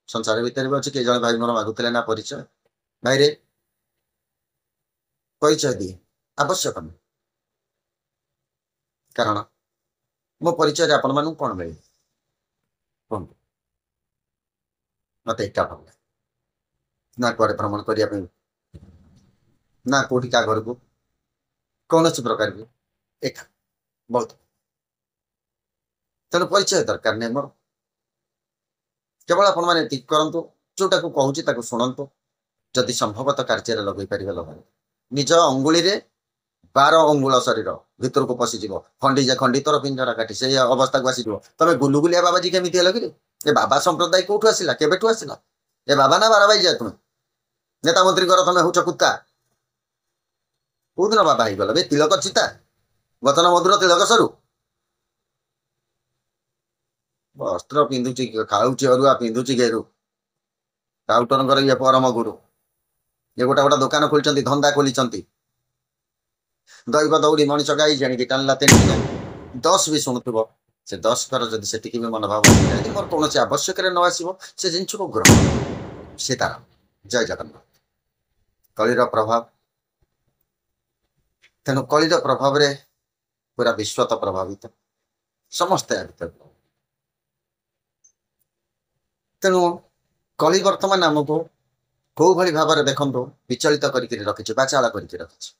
संसार भितर भी अच्छे कई जन भाई मोर मागुले ना परिचय भाई रे परिचय दिए आवश्यक नहीं कारण मो परिचय आपण मान कौन मिले मत एक भल ना कुआडे भ्रमण करने ना कौटी क्या घर को कौन प्रकार भी एक बहुत तेणु परिचय दरकार नहीं मोर केवल आपण मैंने करूँ जोटा को कहूँ शुणु जदि संभवतः कार्य लगे पारे लगे निज अंगुली 12 अंगुल शरीर भितर को पशिज खंडीजा खंडी तोर पिंजरा काटी से अवस्था को आसीज तुम गुलुगुलिया बाबाजी केमी हेल कि ए बाबा संप्रदाय कौटू आसला केबेठू आसला ए बाबा ना बारा भाई जाए तुम नेता मंत्री तुम हूँ कुत्ता कौ दिन बाबा हो गल तिलक चिता वचन मधुर तिलक सरू वस्त्र पिंधुची खाऊची अरुआ पिंधुची घेरू राउटर ये परम गुरु ये गोटा गोटा दुकान खोली धंदा खोली दैव दौड़ी मनीष गाई जाणी टाणला तेणी 10 भी शुणुव से 10 कर जदि से भी मनोभाव मोर कौन आवश्यक न आसो से जिन को ग्रहण से तार जय जगन्नाथ कलिर प्रभाव तेणु कलिर प्रभाव रे पूरा विश्व तो प्रभावित समस्ते तेणु कलि वर्तमान आमको कौ भाई भाव में देखो विचलित करके रखी बाचाल करके रखी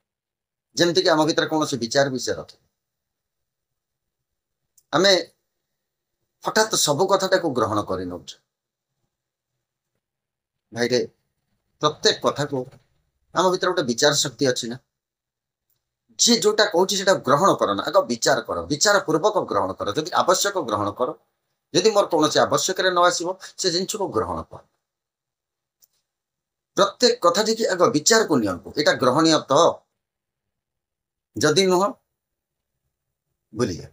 जमती कि आम भर कौन विचार विषय रखे आम हठात सब कथा को ग्रहण कर भाई रे प्रत्येक कथा को आम भर गोटे विचार शक्ति अच्छी ना जी जोटा कहूँ से ग्रहण कर ना आग विचार कर विचार पूर्वक ग्रहण कर जदि आवश्यक ग्रहण कर जदि मोर कौन आवश्यक न आसो से जिन को ग्रहण कर प्रत्येक कथा टी आग विचार को नियंतु यहाँ ग्रहणीय तो जदि नुह भूली गए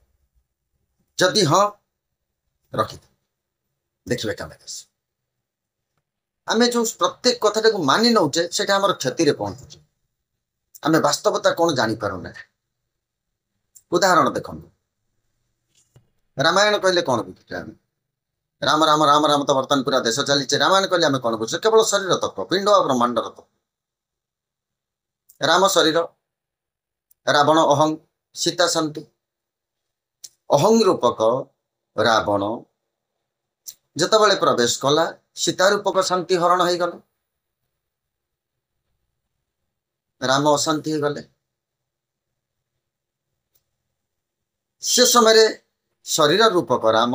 जदि हाँ रखी देखिए कम आम जो प्रत्येक कथा को मानि नौचे से आम क्षति रे पहुंचुचे आम वास्तवता कौन जापर ना उदाहरण देखो रामायण कहले कौन बुझे आम राम राम राम राम तो बर्तमान पूरा देश चली रामायण कहले आम कौन बुझे केवल शरीर तत्व पिंड और ब्रह्मांडर तत्व राम शरीर रावण अहं सीता शांति अहं रूपक रावण जितेबाला प्रवेश कला सीता रूपक शांति हरण हो गले राम अशांति हो गले से समय शरीर रूपक राम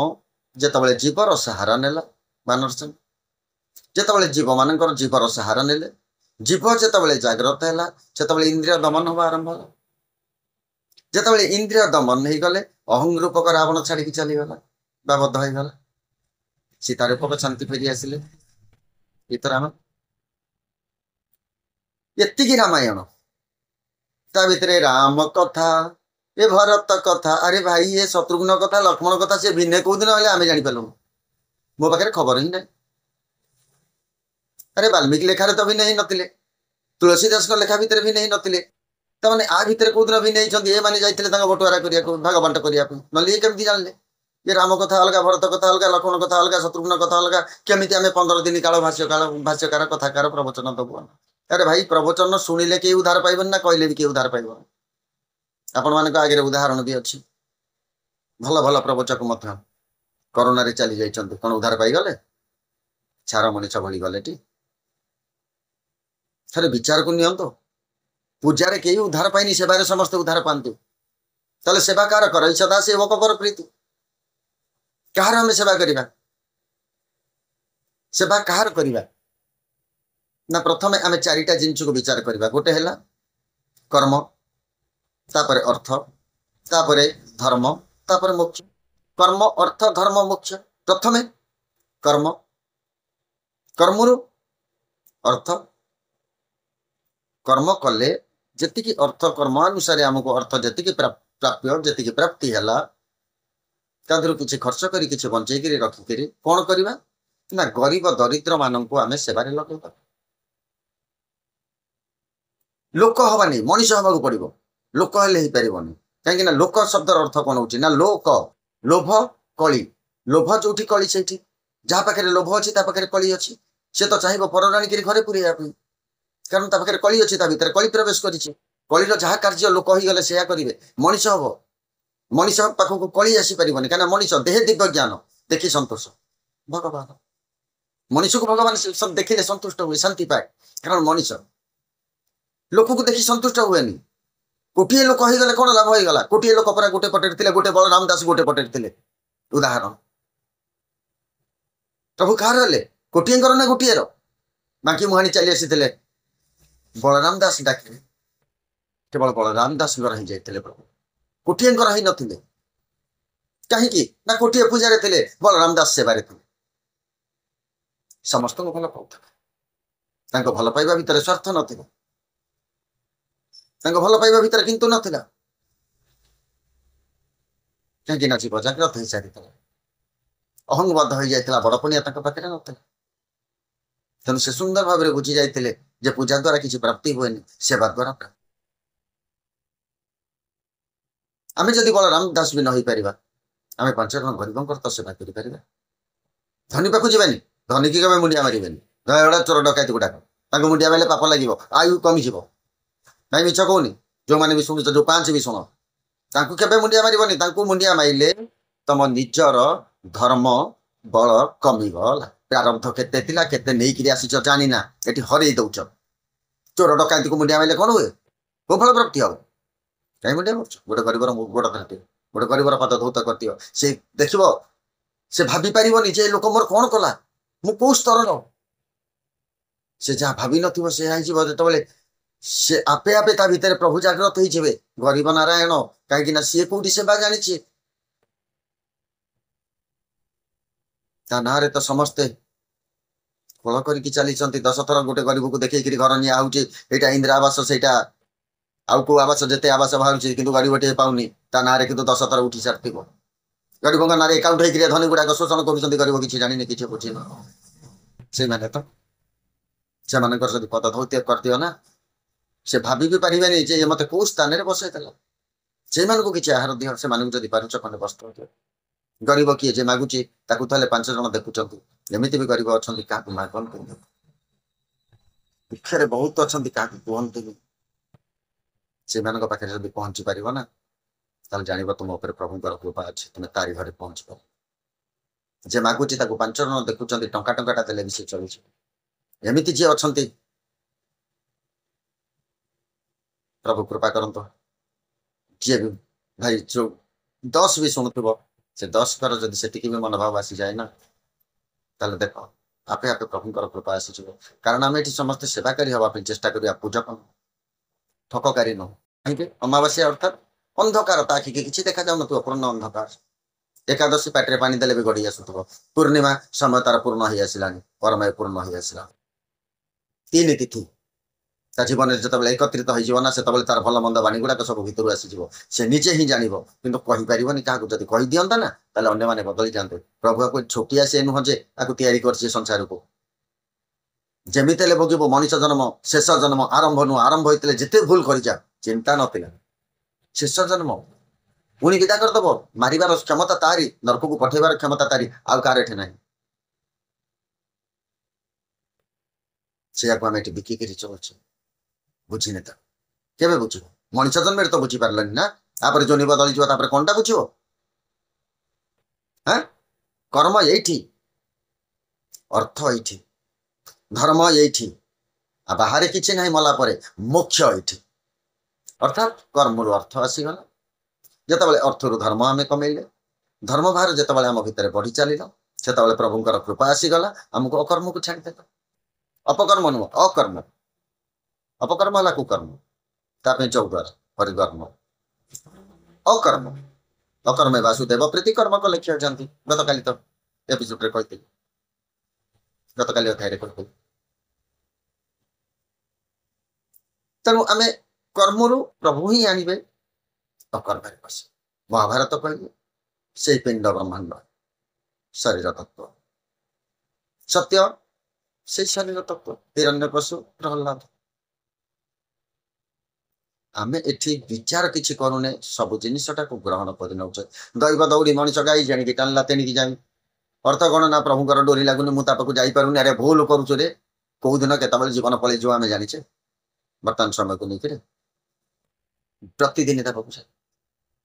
जितेबाला जीवर सहारा नेला मानर सिंह जितेबाला जीव मान जीवर सहारा नेले जीव जितेबाला जाग्रत है से इंद्रिय दमन हवा आरंभ है जितेबाला इंद्रिय दमन हो गले अहं रूपक रावण छाड़ी चलीगला बाबद्ध हो गला सीता रूपक शांति फेरी आसिले ये तो राम एति रामायण ता भितर राम कथा ये भरत कथा अरे भाई ये शत्रुघ्न कथा लक्ष्मण कथा से भिन्न कौ दिन आम जापरू मो पाखे खबर ही ना अरे वाल्मीकि लेखार तो भिन्न ही नथिले तुलसीदास लेखा भितर भिन्न ही नथिले तमाने आ भितर कौ दिन भिन्न होती ये मैंने जाते बटुआरा करने भागबांट करने ना ये कमी जानले ये राम कथा अलग भरत कथा अलग लक्ष्मण कथा अलग शत्रुघ्न कथा अलग केमी आम 15 दिन काल भाष्यकार कथाकार प्रवचन दबु अरे भाई प्रवचन शुणिले किए उद्धार पाइबन ना कहले भी किए उद्धार पाइब आपण मान आगे उदाहरण भी अच्छी भल भल प्रवचक करोना चली जाइए कौन उद्धार पाईगले छार मनीष भली गले टी थे विचार को नियंतो पूजार कई उद्धार पाइनि सेवार समस्ते उद्धार पाती ताले सेवा कार कर सदा सेवक कर प्रीति कहार आम सेवा करवा सेवा कहार करवा ना प्रथम आम 4टा जिनिस को विचार करवा गोटे है कर्म तापर अर्थ तापर धर्म तापर मोक्ष कर्म अर्थ धर्म मोक्ष प्रथमे कर्म कर्मरु अर्थ कर्म कले जी अर्थ कर्म अनुसार आमको अर्थ जी प्राप्य जी प्राप्ति है किसी खर्च कर किसी बंचेक रखिक कौन करवा ना गरीब दरिद्र मानक आम सेवारे लगे लोक हवा नहीं मनीष हवा पड़ो लोक हेले ही पारिबनी कहीं लोक शब्दर अर्थ कौन हो ना लोक लोभ कली लोभ जो कली से जहाँ पाखे लोभ अच्छी पाखे कली अच्छी सी तो चाहिए पर आनिक घरे पूरा कारण ता पाखे कली अच्छी भितर कली प्रवेश करी कलीर जहाँ कार्य लोक होगले से करेंगे मनीष हम मनीष पाखक कली आसीपर कहीं मनीष देह दिव्य ज्ञान देखी संतोष भगवान मनीष को भगवान देखिले संतुष्ट हुए शांति पाए कारण मनीष लोक को देखी संतुष्ट हुए कोटे लोक होगले कौन लाभ होगा कोटे लोक पर गोटे पटे गोटे बलराम दास गोटे पटे उदाहरण प्रभु कह कोटे ना गोटे बाकी मुहाणी चली आसी बलराम दास डाक केवल बलराम दास ही जाते प्रभु कोटे ही नथिले कहीं ना कोटे पूजा थे बलराम दास सेवार थे समस्त को भल पाऊा भल पाइबा भितर स्वार्थ नाला भल पाइबा भितर किंतु नाला कहीं जीव जाग्रत हो सारी अहंगबद्ध हो जाता बड़ पुनिया पाखे ना तेणु से सुंदर भाव में बुझी जाते पूजा द्वारा किसी प्राप्ति हुए सेवा द्वारा प्राप्त आम जदि बलराम दास भी नई पार आम 5 जन गरीबों तो सेवा कर धनी पाक जावानी धनी की कभी मुंडिया मारे गोटा चोर डकैती गुड़ाक मुंडिया मारे पाप लगे आयु कमिज ना मिछ कहूनी जो मैंने भी शुणुच जो 5 भी शुण के मुंडिया मारे मुंडिया मारे तुम निजर धर्म बल कमिगला प्रारब्ध केते नहीं आसीच जानी ना ये हर दौच चोर डकैती को मुंडिया मारे कौन हुए को फल प्राप्ति हम कहीं मुंडिया कर गोटे गरीबर गोड़ धरती गोटे गरीबर पद धौत करती से देख से भाभी पारे जे लोक मोर कौन कला मु कौ स्तर से जहाँ भावी नतबे से आपे आपे ता भितर प्रभु जागृत हो गरीब नारायण कहीं सी कौटी सेवा जानी ना तो समस्ते फल कर चली 10 थर गोटे गरीब को देखे घर निया होटा इंदिरा आवास से आउ को आवास जिते आवास बाहर कि गरीब टे पाऊनी ता ना कि 10 थर उठी सारी गरीब ना एकाउंट होकर धनी गुड़ाक शोषण कर गरीब किसी जानी किसी बुझी से मैंने तो से पद धौत्य कर दियो ना से भाभी भी पारे जे मत कौ स्थान में बसईला से किसी आहार दियो से जब पार्च खंडे वस्त्र दियो गरीब किए जे मागुची 5 जन देखुं एमती भी गरीब अच्छा क्या मागन दुखे बहुत अच्छा क्या कहते से पाखे जब पहुंची पार ना ताल जान तुम उपर प्रभुंर कृपा अच्छी तुम्हें तारी घरे पहुंच पार जे मागुची 5 जन देखुं टंका टंकाटा देले भी से चलुच एमती जी अच्छा प्रभु कृपा करत जी भी भाई जो 10 भी शुणुव से 10 कर जब से भी मनोभाव आसी जाए ना ताले देख आपे आपे प्रभुंर कृपा आसी कारण आम ये समस्ते सेवा करी हवाई चेष्टा करिया पूजक ठककारी न कहीं अमावास्या अर्थात अंधकार आखि की किसी देखा जाऊ न पूर्ण अंधकार एकादशी पाटे पानी देले भी गड़ी आसुव पूर्णिमा समय तार पूर्ण हो आसला परमय पूर्ण हो आसला 3 तिथि जीवन में जो एकत्रित होना से तार भल मंद बाणी गुड़ाक सब भर आसीज से निजे ही जान कि कहीपर क्या जब कही दिंता ना ताले अन्य मैंने बदली जाते प्रभु को छोटिया से नुह जे या संसार को जमीते भोग मनीष जन्म शेष जन्म आरंभ नुह आरंभ होते जिते भूल कर जा चिंता नाला शेष जन्म पुणी विदा करदेव मारिबार क्षमता तारी नरक को पठेबार क्षमता तारी आउ कार एठे ना से आम ये बिकिक चलुचे बुझीने तो के बुझ मनीष जन्म तो बुझी पार्लानी ना आप जो बदली जापर कौन टा बुझ कर्म ये अर्थ ये धर्म ये बाहर किसी ना मला मोक्ष ये अर्थात कर्म अर्थ आसीगला जिते अर्थ रु धर्म आम कमेले धर्म बाहर जिते आम भितर बढ़ी चल से प्रभुंर कृपा आसीगला आमको अकर्म को छाड़देला अपकर्म नुह अकर्म अपकर्म है कुकर्म तापे चौद्वार परिकर्म अकर्म अकर्म वासुदेव प्रीतिकर्म को लिखी जाती गत काली तो एपिसोड रे कहती गत काली अध्याय कहती तेणु आम कर्म रु प्रभु ही आने अकर्म बस महाभारत कहले से पिंड ब्रह्मांड शरीर तत्व सत्य से शरीर तत्व हिरण्यकशु प्रहलाद आम एठी विचार किसी करूने सब जिनटा को ग्रहण कर दैव दौड़ी मनीष गाई जाणी टाणला तेणिकी जामी अर्थ कौन ना प्रभुकर डोरी लगुनि मुझे पाक जापारूनी अरे भूल करुचु रे कौ दिन केतबले जीवन पलि जो आम जाचे बर्तमान समय को लेकर प्रतिदिन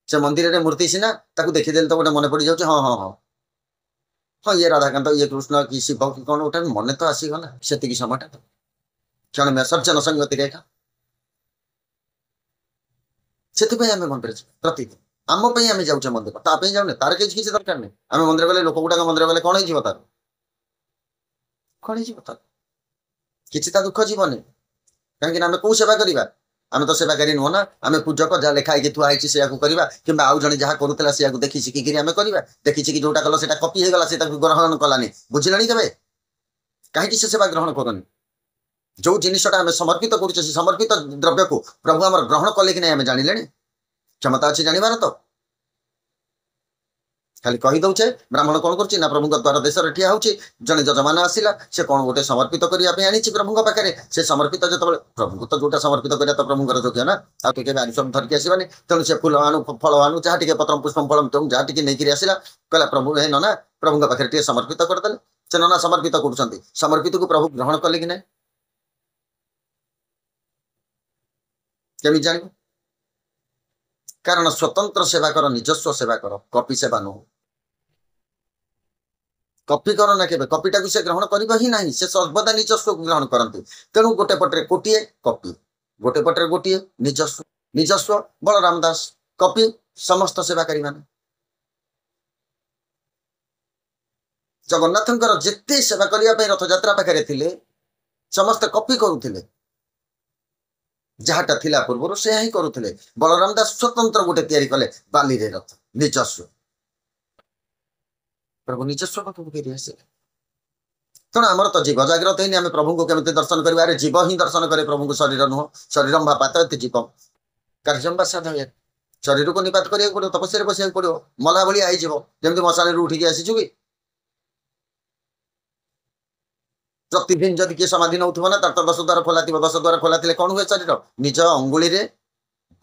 से मंदिर में मूर्ति सीना देखीदे तो गोटे मन पड़ जाऊँ हाँ हाँ हाँ हाँ ये राधाकांत ये कृष्ण कि शिव कि कौन गोटे मन तो आसीगला से समय क्षण में सज्जन संगति रेखा से मंदिर प्रतिदिन आम आम जाऊे मंदिर ताप जाऊने तार किसी दरकार नहीं आम मंदिर गले लोक गुड़ाक मंदिर गले कौन हो तार कौन हो किसी दुख जीवन कहीं आम कौ सेवा करवा आम तो सेवाकारी नुह ना आम पूजक जहाँ लिखाई थुआई से करवा कि आउ जड़े जहाँ करूला से देखी शिखिकी आम करवा देखी कि जोटा कल से कपी होगा से ग्रहण कलानी बुझिलानी केवे कहीं से सेवा ग्रहण करनी जो जिनटा आम समर्पित करुचे समर्पित द्रव्य को प्रभु आम ग्रहण कले कि नहीं आम जानिले क्षमता अच्छी जानवर तो खाली कहीदे ब्राह्मण कौन कर प्रभु द्वार देश ठिया हो जड़े जजमान आसला से कौन गोटे समर्पित करने आनी प्रभु पाखे से समर्पित जो प्रभु तो जोटा समर्पित करा तो प्रभुर योग्य ना आगे आनुषम धरिकी आसवानी तेणु से फूल आणु फल आणु जहाँ टे पत्र पुष्प फल जहाँ टे नहीं आसला कहला प्रभु हे नना प्रभु पाखे टे समर्पित करदे से नना समर्पित कर समर्पित को प्रभु ग्रहण कले कि ना केमी जान कारण स्वतंत्र सेवा कर निजस्व सेवा कर कपि सेवा नुह कपि कर ना के कपिटा को से ग्रहण कर ही ना से सर्वदा निजस्व ग्रहण करती तेणु गोटे पटे गोटे कपि गोटे पटे गोटे निजस्व निजस्व बलराम दास कपि समस्त सेवाकारी मान जगन्नाथ जिते सेवा करने रथ यात्रा पाखे थे समस्त कपि करुले जहाँटा थिला पूर्व से ही करुले बलराम दास स्वतंत्र गोटे तैयारी कले बाली रे रथ निजस्व प्रभु निजस्व पाखक फेरी आसे तेणु आमर तो जीव जागृत ही आम प्रभु को केमी दर्शन करें अरे जीव ही दर्शन करे प्रभु को शरीर नुह शरीर भापात जीव कार्यम बा साधय शरीर को निपात करा पड़ो तपस्या बसा पड़ो मला भाई आई जमी मशाणी उठिकी आसीचु कि प्रतिदिन जदि किए समाधि नौ ना तर तो 10 द्वार खोला 10 द्वार खोला कौन हुए शरीर निज अंगुली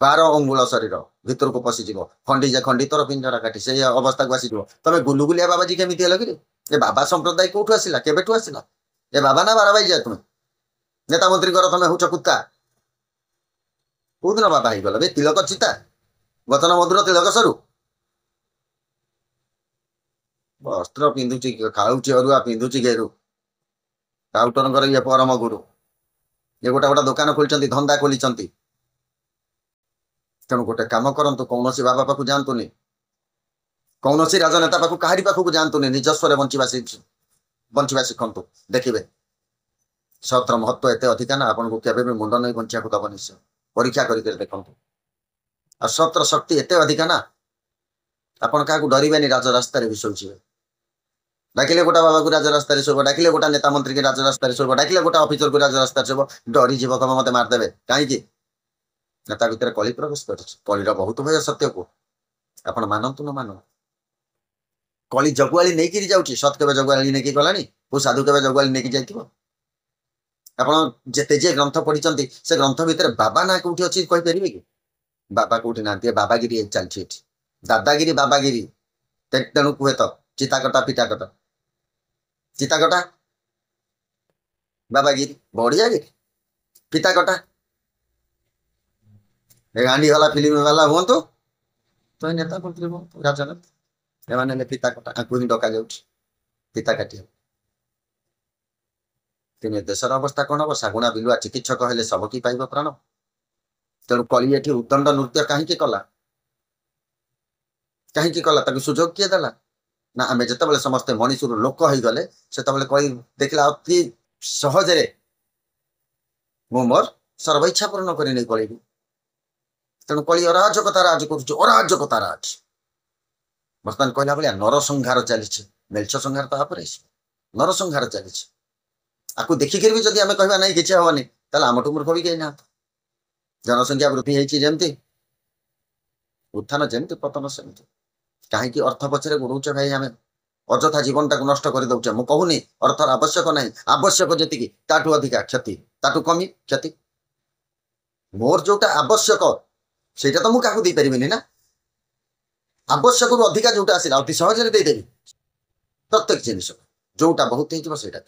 12 अंगुल शरीर भीतर को पशिज खंडी खंडी तोर पिंजरा काटी से अवस्था को आसीज तुम गुलुगुलिया बाबाजी केमी हल कि ए बाबा संप्रदाय कौटू आसला केबेठू आसला ए बाबा ना बारा भाई जाए तुम नेता मंत्री तुम हूँ कुत्ता कौ दिन बाबा हो गल तिलक चिता गतन मधुर तिलक सरू वस्त्र पिंधुची खाऊची अरुआ पिंधुची घेरू राउटर ये परम गुरु ये गोटा गोटा दुकान खोली धंदा खोली तेणु गोटे कम करतु कौन बाबा पाक जातुनि कौन राजनेता पाक कहारी पाखक जातुनि निजस्व बंचा शिखु देखिए सत्र महत्व एत अधिका ना आपन को केबे भी मुंड नहीं बंचा दब निश्चय परीक्षा करके देखु आ सत्र शक्ति एत अधिका ना आपन क्या डरवे राजरास्त भी शोचे डाकिले गोटा बाबा को राजरास्त शोब डाकिले गोटा नेता मंत्री के राजरास्त शोब डाकिले गोटा ऑफिसर को राजरास्त शोब डरी जीव कम मत मारदेवे कहीं नेता भितर कली प्रवेश कर बहुत भय सत्य को आपण मानतु न मान कली जगुआली नहीं कि जाऊँगी सत के जगुआली नहीं गलानी वो साधु के जगुआली नहीं जाइए आप जिते जे ग्रंथ पढ़ी से ग्रंथ भितर बाबा ना कौटी अच्छी कहीपर कि बाबा कौटी ना बाबागिरी चलती दादागिरी बाबागिरी तेणु कहे तो चिताकटा पिटाकटा चिताकटा बाबागिरी बढ़िया गिरी पिताकटा गांधी वाला फिल्म वाला हूँ तो नेता मंत्री हूँ राजनीति एम पिताकटा आपको ही डक जा पिता काटी तेने देशर अवस्था कौन हम शागुणा बिलुआ चिकित्सक हेले सबकी पाइब प्राण तेणु कली एठी उद्दंड नृत्य कहीं कला कहीं कला सुजोग किए देला ना आम जिते समस्ते मनीष लोक हो गले से कली देखला अति सहजरे मु मोर सर्वेच्छा पूर्ण कर नहीं कली तेणु कली अराजकता राज करुराजकता राज बर्तमान कहला भाया नरसंहार चली मेलछ संहार तो आप नर संहार चली आपको देखिक भी जब आम कह नहीं किसी हेनी तेल आम मूर्ख भी कहीं ना जनसंख्या वृद्धि होती उत्थान जमी पतन सेमती कहीं अर्थ पचर गोड़ौच भाई आम अजथा जीवन टाक नष्ट कर दौचे मुझे कहूनी अर्थर आवश्यक ना आवश्यक जी ताठू अधिका क्षति ताठू कमी क्षति मोर जोटा आवश्यक से तो मुझे क्या पारि ना आवश्यक अधिका जोटा आसला अति सहज देदेवी प्रत्येक जिनिस जोटा बहुत होटा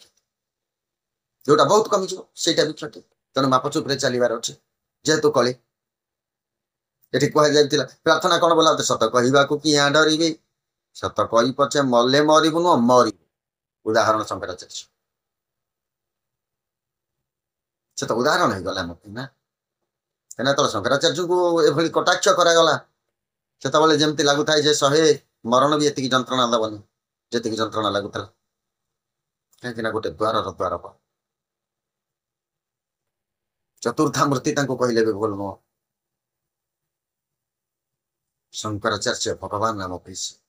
जोटा बहुत कमिज से क्षति तेणु माप चुप्रे चलबार अच्छे जेहेतु कली ये कहुला प्रार्थना कौन बोला सत कहवा कि डरबी सत कही पचे मले मरबू नुह मरबू उदाहरण शंकराचार्य से तो उदाहरण हो गला मत ना कहीं शंकराचार्य को एभली कटाक्ष करागला से जमती लगुता है 100 मरण भी ये जंत्रणा दबनी जी जंत्रणा लगुता कहीं गोटे द्वार द्वार चतुर्था मूर्ति कहले भी बोल नुह शंकराचार्य भगवान नाम पीस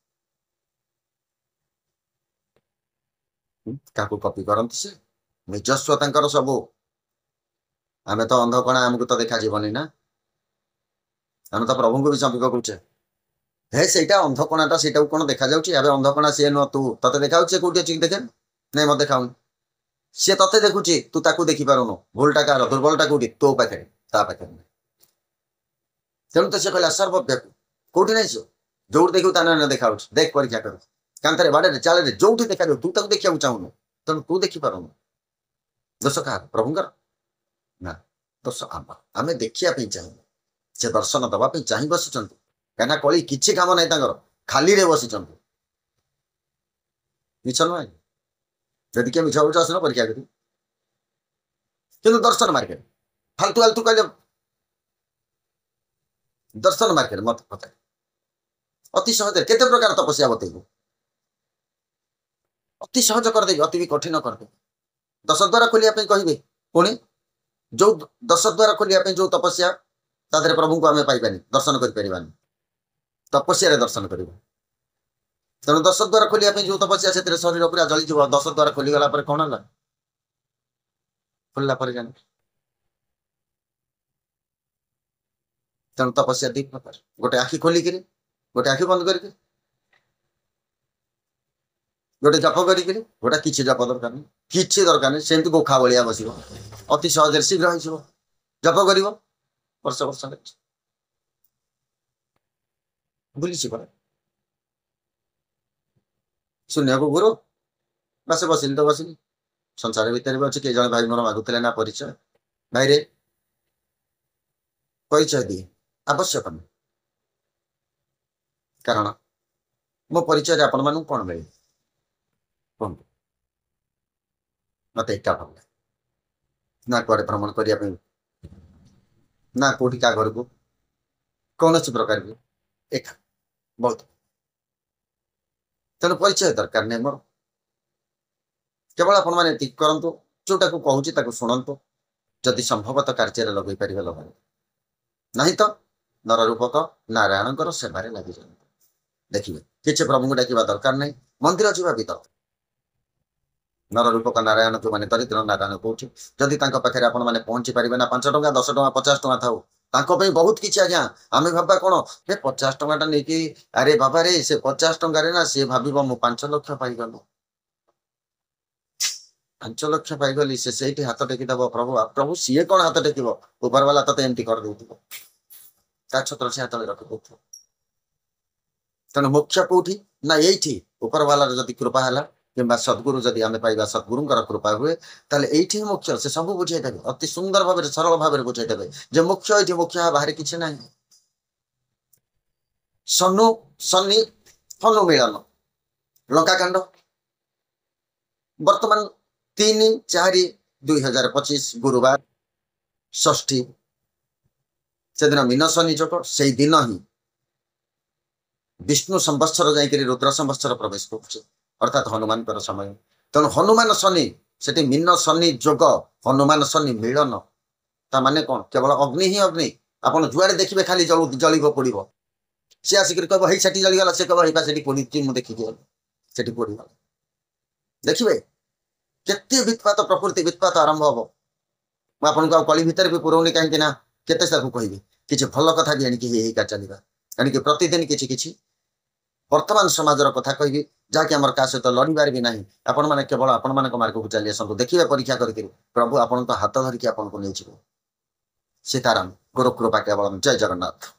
क्या कपि करती से निजस्व सबू आम तो अंधकणा आमको तो देखा जीवनी ना आम तो प्रभु को भी चंपी पकाचे हे से अंधकणाटा से कौन देखा जाऊँगी अंधकणा सी नुह तू ते देखा कौटी अच्छी देखे नहीं मत देखा सी ते देखुची तू ताकू देखी पारुनु भूलटा कार दुर्बलटा कौटी तो पाखे पाखे तेणु तो सी कहला सर्वव्यापी कौटी नहीं सो जो देखू देखा देख परीक्षा कर कांतारे बाड़े चाले जो देखा तू ताकू देखा चाहूनु तेणु तू देखी पारुनु दोष कह प्रभुंकर ना दोष आम देखा चाहूँ से दर्शन दवाई चाह बस कहीं कली किसी कम ना खाली रे बसी मिछ नुह जदि किए मिछ बोल आसन परीक्षा करी कि दर्शन मार्केट फालतू फालतू कहले दर्शन मार्केट मत पता अति सहज के प्रकार तपस्या बतेबू अति सहज करदेवी अति भी कठिन करदेवी 10 द्वारा खोलिया कहे पुणी जो 10 द्वारा खोलिया जो तपस्या तादरे प्रभु को आम पाइबानी दर्शन कर तपस्या दर्शन कर तेणु 10 द्वारा खोलिया जो तपस्या से शरीर पूरा जली 10 द्वारा खोलीगला कौन है खोलला जान तेणु तपस्या 2 प्रकार गोटे आखि खोलिक गोटे आखि बंद करके गोटे जप कर गोटा किसी जप दरकार नहीं किसी दरकार नहीं सेमती गोखा भाया बस अति सहज शीघ्र हो जप कर वर्ष वर्ष बुली पड़ा शून्य को गुरु बस बसिली तो बसिली संसार भितर भी अच्छे कई जन भाई मोर मागुले ना परिचय भाई रे परिचय दिए आवश्यक नहीं कारण मो परिचय आपण मान कौन मिले कहूँ मत एक भल ना कड़े भ्रमण करने ना कौटी क्या घर को कौन प्रकार भी एक बहुत तेणु परिचय दरकार नहीं मोर केवल आपण मैंने करूँ जोटा को कहूँ शुणु जदि संभवतः कार्य लगे पारे लगे नहीं तो नररूपक नारायण सेवार लगी जाए देखिए किसी प्रभु को डाक दरकार नहीं मंदिर जावा भी दरकार नररूपक नारायण जो मैंने दरिद्र नारायण कौटी जदि पाखे आप पहुंची पारे ना 5 टंका 10 टंका 50 टंका थाऊ बहुत किसी आज्ञा आम भाबा कौन हे 50 टंका नहीं कि अरे बाबा रे से 50 टंका ना सी भाव मु 5 लाख पाईगल 5 लाख पाईगली से हाथ टेकिदब प्रभु प्रभु सी कौन हाथ टेक ऊपर वाला तो एमती कर छत्र से हाथ रखी तेणु मोक्ष कौटी ना ये ऊपर वाला जदि कृपा है कि सद्गुरु जदि आम पाइबा सद्गुरुंकर कृपा हुए ताले एठी मोक्ष से सब बुझेदेवे अति सुंदर भाव सरल भाव बुझेदेवे जे मोक्ष ये मोक्ष बाहर किसी ना सनु शनि हनु मिलन लंकाकांड वर्तमान 3/4/2025 गुरुवार षष्ठी से दिन मीन शनि जोग से दिन ही विष्णु संवत्सर जाकि रुद्र संवत्सर प्रवेश कर अर्थात हनुमान समय तेणु हनुमान शनि से मीन शनि जोग हनुमान शनि मिलन ता माने कौन केवल अग्नि ही अग्नि आपड़ जुआड़े देखिए खाली जल पोड़ सी आसिक कह ही जलीगला से कह से पोड़ी मुझे देखिए पोड़गला देखिए केते वित्पात प्रकृति वित्पात आरंभ हम आपको कली भितर भी पुरौनी कहीं केते कहबी किसी भल कथा भी आणिक चलवा आणिक प्रतिदिन किसी वर्तमान समाजर कथा कहबी जहाँकि आम क्या सहित लड़बार भी ना आपण मैंने केवल आपण मान मार्ग को चली आसतु देखिए परीक्षा करके प्रभु आपण हाथ धरिकी आपको नहीं सीताराम गुरु कृपा केवल जय जगन्नाथ।